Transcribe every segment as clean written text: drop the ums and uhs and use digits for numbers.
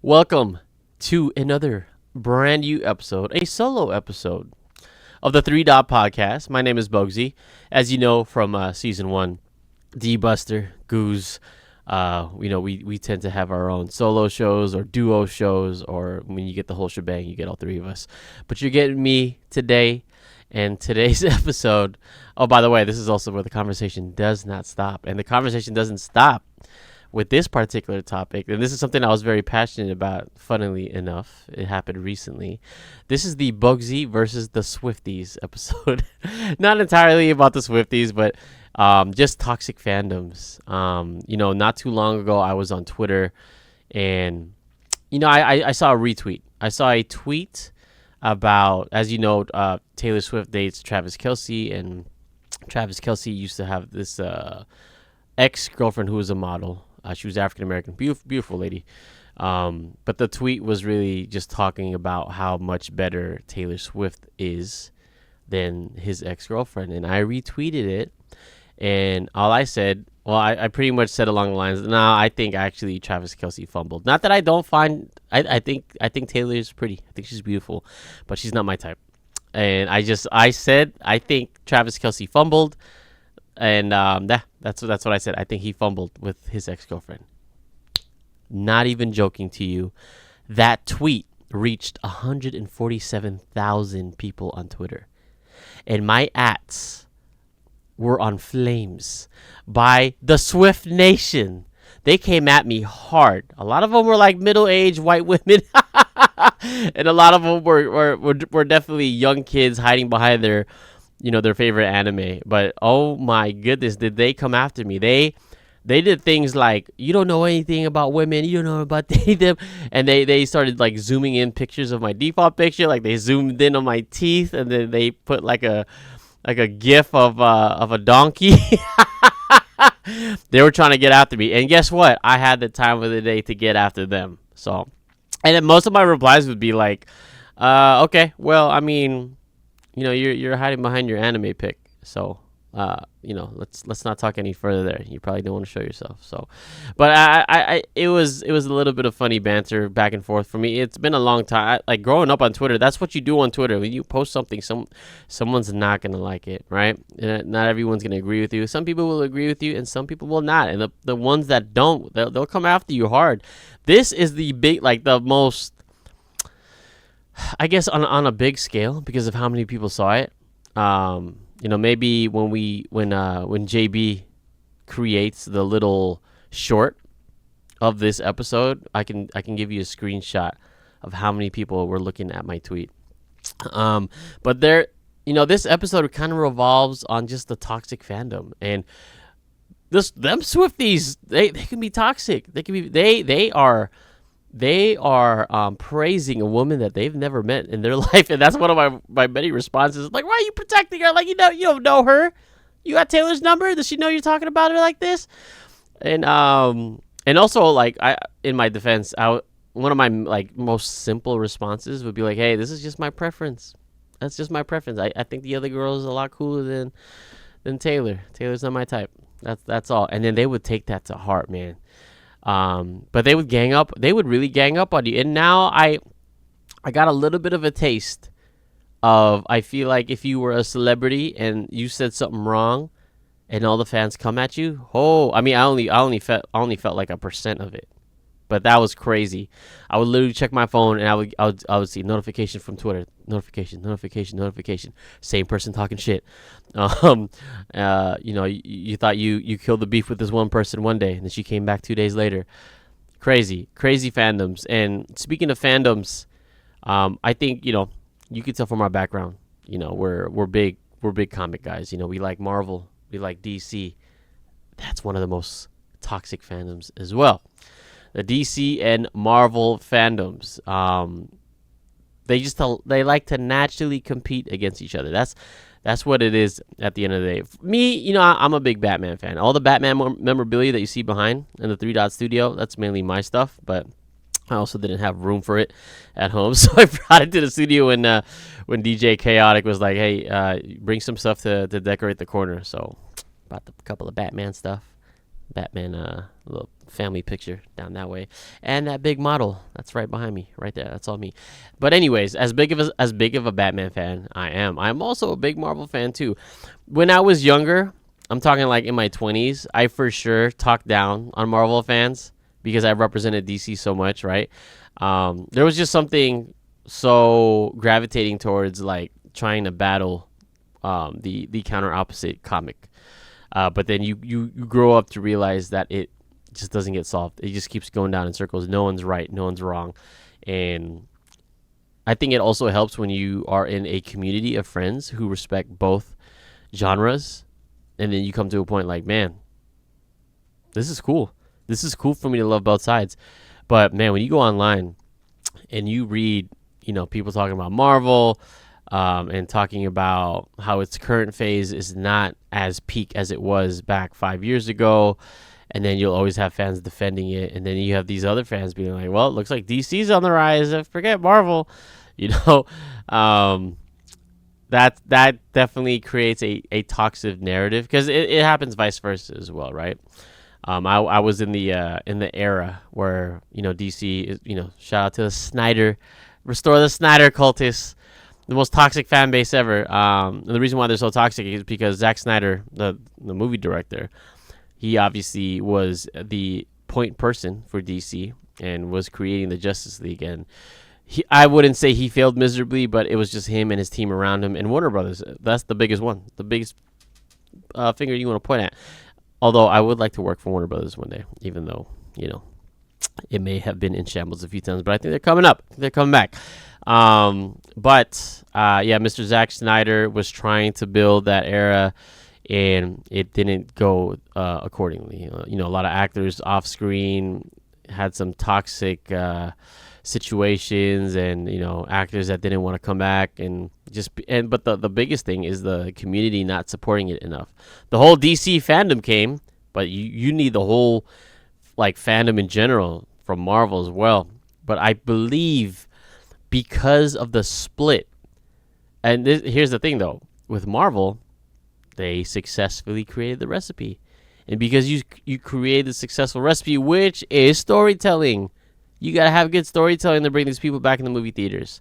Welcome to another brand new episode, a solo episode of the Three Dot Podcast. My name is Bogzy. As you know from season one, D-Buster, Goose, we tend to have our own solo shows or duo shows, or when you get the whole shebang, you get all three of us. But you're getting me today, and today's episode, oh, by the way, this is also where the conversation does not stop. And the conversation doesn't stop with this particular topic, and this is something I was very passionate about. Funnily enough, it happened recently. This is the Bogzy versus the Swifties episode. Not entirely about the Swifties, but just toxic fandoms. Not too long ago, I was on Twitter, and I saw a retweet. I saw a tweet about, as you know, Taylor Swift dates Travis Kelce, and Travis Kelce used to have this ex-girlfriend who was a model. She was African American, beautiful lady. But the tweet was really just talking about how much better Taylor Swift is than his ex-girlfriend. And I retweeted it. And all I said, I pretty much said along the lines, I think actually Travis Kelce fumbled. Not that I don't find, I think Taylor is pretty. I think she's beautiful, but she's not my type. And I said, I think Travis Kelce fumbled. And that's what I said. I think he fumbled with his ex-girlfriend. Not even joking to you. That tweet reached 147,000 people on Twitter. And my ats were on flames by the Swift Nation. They came at me hard. A lot of them were like middle-aged white women. And a lot of them were definitely young kids hiding behind their favorite anime. But oh my goodness, did they come after me. They did things like, you don't know anything about women, you don't know about them. And they started like zooming in pictures of my default picture, like they zoomed in on my teeth, and then they put like a gif of a donkey. They were trying to get after me, and guess what, I had the time of the day to get after them. So, and then most of my replies would be like, okay, well, I mean, you're hiding behind your anime pic, so let's not talk any further there. You probably don't want to show yourself. So, but it was a little bit of funny banter back and forth for me. It's been a long time. Like growing up on Twitter, that's what you do on Twitter. When you post something, someone's not gonna like it, right? And not everyone's gonna agree with you. Some people will agree with you, and some people will not. And the ones that don't, they'll come after you hard. This is the big, like the most, I guess, on a big scale because of how many people saw it. Maybe when JB creates the little short of this episode, I can give you a screenshot of how many people were looking at my tweet. But this episode kind of revolves on just the toxic fandom, and them Swifties, they can be toxic. They can be they are praising a woman that they've never met in their life, and that's one of my many responses. Like, why are you protecting her? Like, you don't know her. You got Taylor's number. Does she know you're talking about her like this? And also, like, in my defense, one of my like most simple responses would be like, hey, this is just my preference. That's just my preference. I think the other girl is a lot cooler than Taylor. Taylor's not my type. That's all. And then they would take that to heart, man. But they would gang up. They would really gang up on you. And now I got a little bit of a taste of, I feel like if you were a celebrity and you said something wrong, and all the fans come at you. Oh, I mean, I only felt like 1% of it, but that was crazy. I would literally check my phone, and I would see notification from Twitter, notification. Same person talking shit. You thought you killed the beef with this one person one day, and then she came back 2 days later. Crazy fandoms. And speaking of fandoms, I think you could tell from our background. We're big comic guys. We like Marvel, we like DC. That's one of the most toxic fandoms as well. The DC and Marvel fandoms, they like to naturally compete against each other. That's what it is at the end of the day. Me, I'm a big Batman fan. All the Batman memorabilia that you see behind in the 3 Dot Studio, that's mainly my stuff, but I also didn't have room for it at home, so I brought it to the studio when DJ Chaotic was like, hey, bring some stuff to decorate the corner. So brought a couple of Batman stuff. Batman little family picture down that way, and that big model that's right behind me, right there. That's all me. But anyways, as big of a Batman fan I am, I'm also a big Marvel fan too. When I was younger, I'm talking like in my 20s, I for sure talked down on Marvel fans because I represented DC so much, right? There was just something so gravitating towards like trying to battle the counter opposite comic. But then you grow up to realize that it just doesn't get solved. It just keeps going down in circles. No one's right, no one's wrong, and I think it also helps when you are in a community of friends who respect both genres, and then you come to a point like, man, this is cool. This is cool for me to love both sides. But man, when you go online and you read, people talking about Marvel, and talking about how its current phase is not as peak as it was back 5 years ago. And then you'll always have fans defending it. And then you have these other fans being like, well, it looks like DC's on the rise. Forget Marvel. You know, that definitely creates a toxic narrative because it happens vice versa as well, right? I was in the era where, DC is, shout out to the Snyder, restore the Snyder cultists, the most toxic fan base ever. And the reason why they're so toxic is because Zack Snyder, the movie director, he obviously was the point person for DC and was creating the Justice League. And I wouldn't say he failed miserably, but it was just him and his team around him and Warner Brothers. That's the biggest one, the biggest finger you want to point at. Although I would like to work for Warner Brothers one day, even though, it may have been in shambles a few times, but I think they're coming up. They're coming back. Mr. Zack Snyder was trying to build that era, and it didn't go accordingly. A lot of actors off screen had some toxic situations, and actors that didn't want to come back, but the biggest thing is the community not supporting it enough. The whole DC fandom came, but you need the whole like fandom in general from Marvel as well. But I believe because of the split, and here's the thing though, with Marvel, they successfully created the recipe, and because you created the successful recipe, which is storytelling, you gotta have good storytelling to bring these people back in the movie theaters.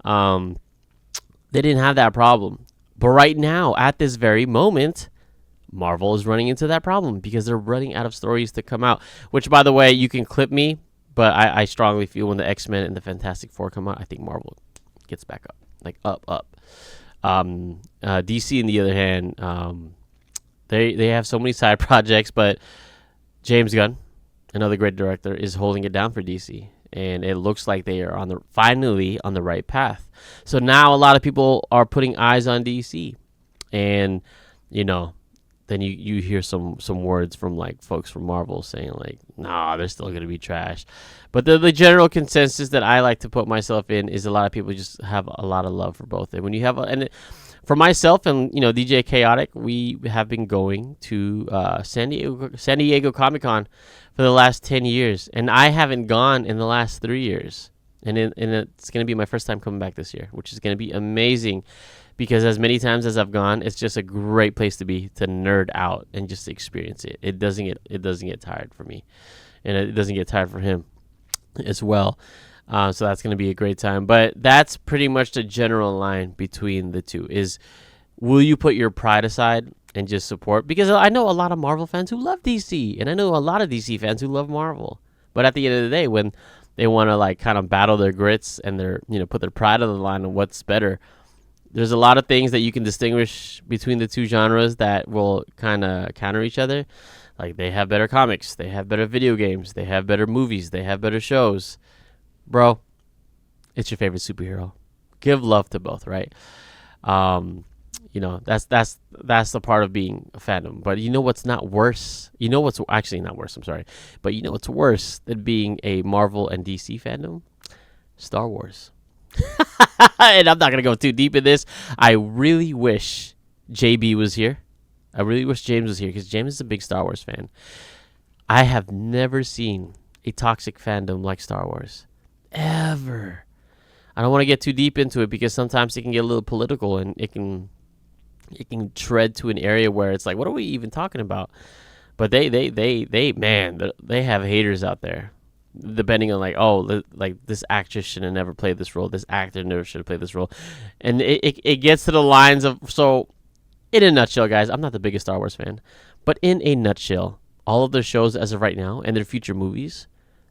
They didn't have that problem, but right now, at this very moment, Marvel is running into that problem because they're running out of stories to come out. Which, by the way, you can clip me, but I strongly feel when the X-Men and the Fantastic Four come out, I think Marvel gets back up, like up. DC, on the other hand, they have so many side projects, but James Gunn, another great director, is holding it down for DC, and it looks like they are finally on the right path. So now a lot of people are putting eyes on DC, and then you hear some words from like folks from Marvel saying like, nah, they're still gonna be trash. But the general consensus that I like to put myself in is a lot of people just have a lot of love for both. And when you have for myself and DJ Chaotic, we have been going to San Diego Comic-Con for the last 10 years, and I haven't gone in the last 3 years, and it's gonna be my first time coming back this year, which is gonna be amazing. Because as many times as I've gone, it's just a great place to be, to nerd out and just to experience it. It doesn't get tired for me, and it doesn't get tired for him as well. So that's going to be a great time. But that's pretty much the general line between the two: is will you put your pride aside and just support? Because I know a lot of Marvel fans who love DC, and I know a lot of DC fans who love Marvel. But at the end of the day, when they want to like kind of battle their grits and put their pride on the line on what's better, there's a lot of things that you can distinguish between the two genres that will kind of counter each other. Like, they have better comics, they have better video games, they have better movies, they have better shows. Bro, it's your favorite superhero. Give love to both, right? That's the part of being a fandom. But what's not worse? What's actually not worse, I'm sorry. But what's worse than being a Marvel and DC fandom? Star Wars. And I'm not going to go too deep in this. I really wish JB was here. I really wish James was here because James is a big Star Wars fan. I have never seen a toxic fandom like Star Wars. Ever. I don't want to get too deep into it because sometimes it can get a little political and it can tread to an area where it's like, what are we even talking about? But they have haters out there, depending on like this actress should have never played this role, this actor never should have played this role, and it gets to the lines of so. In a nutshell, guys, I'm not the biggest Star Wars fan, but in a nutshell, all of their shows as of right now and their future movies,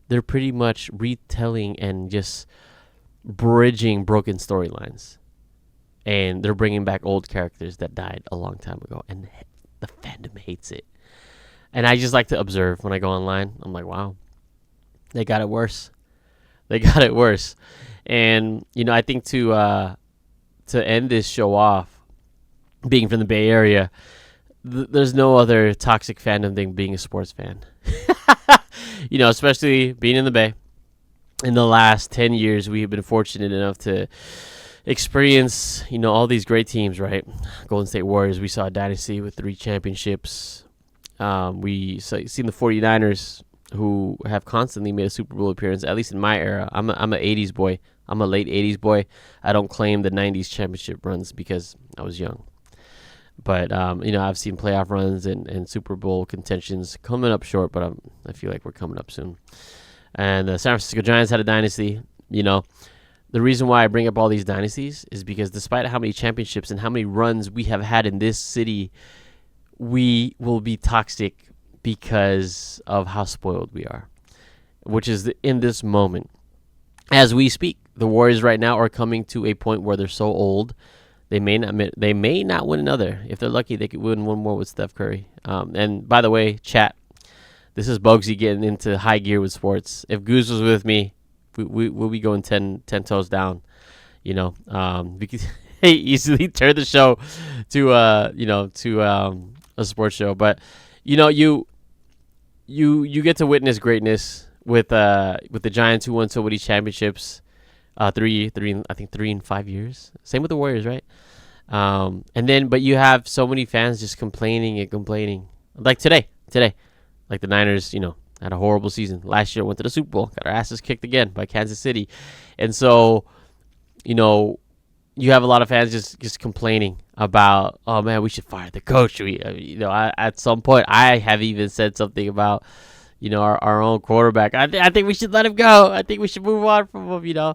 they're pretty much retelling and just bridging broken storylines, and they're bringing back old characters that died a long time ago, and the fandom hates it. And I just like to observe when I go online. I'm like, wow, they got it worse. They got it worse. And I think to end this show off, being from the Bay Area, there's no other toxic fandom than being a sports fan. Especially being in the Bay. In the last 10 years, we have been fortunate enough to experience, all these great teams, right? Golden State Warriors, we saw a dynasty with 3 championships. Seen the 49ers, who have constantly made a Super Bowl appearance, at least in my era. I'm a 80s boy. I'm a late 80s boy. I don't claim the 90s championship runs because I was young. But, I've seen playoff runs and Super Bowl contentions coming up short, but I feel like we're coming up soon. And the San Francisco Giants had a dynasty. The reason why I bring up all these dynasties is because despite how many championships and how many runs we have had in this city, we will be toxic because of how spoiled we are, which is in this moment. As we speak, the Warriors right now are coming to a point where they're so old, they may not win another. If they're lucky, they could win one more with Steph Curry. And by the way, chat, this is Bogzy getting into high gear with sports. If Goose was with me, we'll be going 10 toes down. We could easily turn the show to a sports show. But you get to witness greatness with the Giants, who won so many championships, 3 in 5 years. Same with the Warriors, right? But you have so many fans just complaining, like today. Like the Niners, had a horrible season. Last year went to the Super Bowl, got our asses kicked again by Kansas City. And so, you have a lot of fans just complaining about, oh man, we should fire the coach. At some point I have even said something about, our own quarterback. I think we should let him go. I think we should move on from him,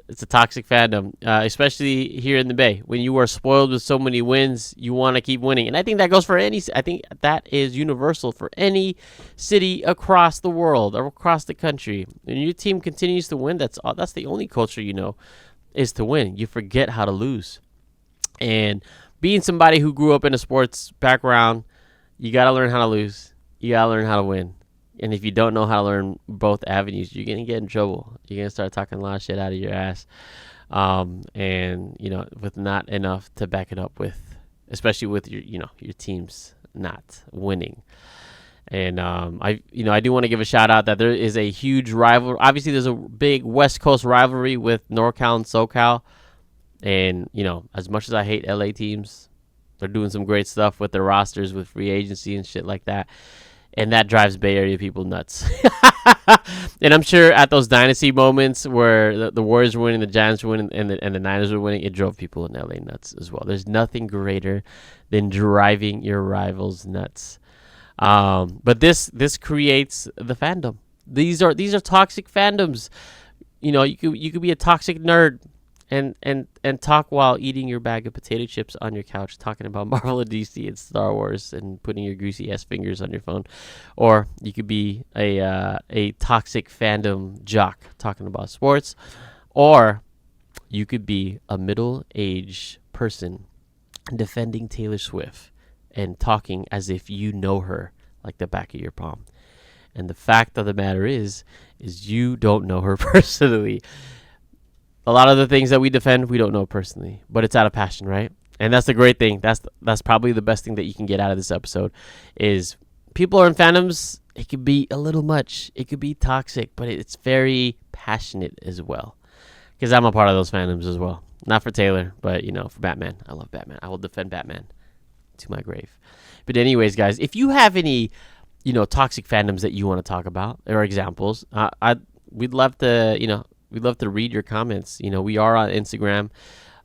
It's a toxic fandom, especially here in the Bay. When you are spoiled with so many wins, you want to keep winning. And I think that goes for I think that is universal for any city across the world or across the country. When your team continues to win, that's the only culture is to win. You forget how to lose. And being somebody who grew up in a sports background, you got to learn how to lose. You got to learn how to win. And if you don't know how to learn both avenues, you're going to get in trouble. You're going to start talking a lot of shit out of your ass. With not enough to back it up with, especially with your teams not winning. And I do want to give a shout out that there is a huge rival. Obviously, there's a big West Coast rivalry with NorCal and SoCal. And, as much as I hate LA teams, they're doing some great stuff with their rosters, with free agency and shit like that. And that drives Bay Area people nuts. And I'm sure at those dynasty moments where the Warriors were winning, the Giants were winning, and the Niners were winning, it drove people in LA nuts as well. There's nothing greater than driving your rivals nuts. But this creates the fandom. These are toxic fandoms. You could be a toxic nerd and talk while eating your bag of potato chips on your couch, talking about Marvel and DC and Star Wars and putting your greasy ass fingers on your phone. Or you could be a toxic fandom jock talking about sports. Or you could be a middle-aged person defending Taylor Swift and talking as if you know her like the back of your palm. And the fact of the matter is you don't know her personally. A lot of the things that we defend, we don't know personally, but it's out of passion, right? And that's the great thing. That's probably the best thing that you can get out of this episode is people are in fandoms. It could be a little much. It could be toxic, but it's very passionate as well. Because I'm a part of those fandoms as well. Not for Taylor, but, for Batman. I love Batman. I will defend Batman to my grave. But anyways, guys, if you have any, toxic fandoms that you want to talk about or examples, we'd love to, we'd love to read your comments. We are on Instagram.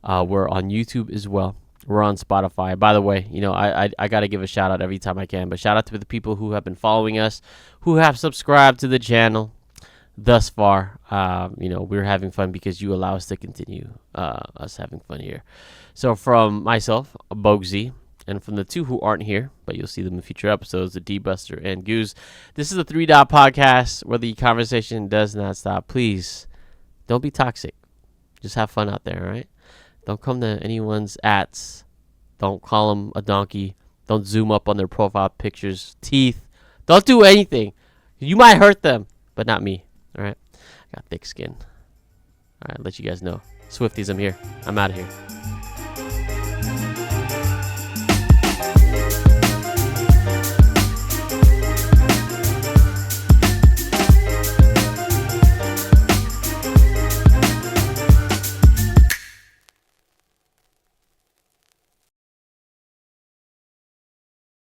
We're on YouTube as well. We're on Spotify. By the way, I got to give a shout out every time I can. But shout out to the people who have been following us, who have subscribed to the channel thus far. We're having fun because you allow us to continue us having fun here. So from myself, Bogzy, and from the two who aren't here, but you'll see them in future episodes, the D-Buster and Goose, this is the 3 Dot Podcast where the conversation does not stop. Please, don't be toxic. Just have fun out there, all right? Don't come to anyone's ats. Don't call them a donkey. Don't zoom up on their profile pictures, teeth. Don't do anything. You might hurt them, but not me, all right? I got thick skin. All right, let you guys know. Swifties, I'm here. I'm out of here.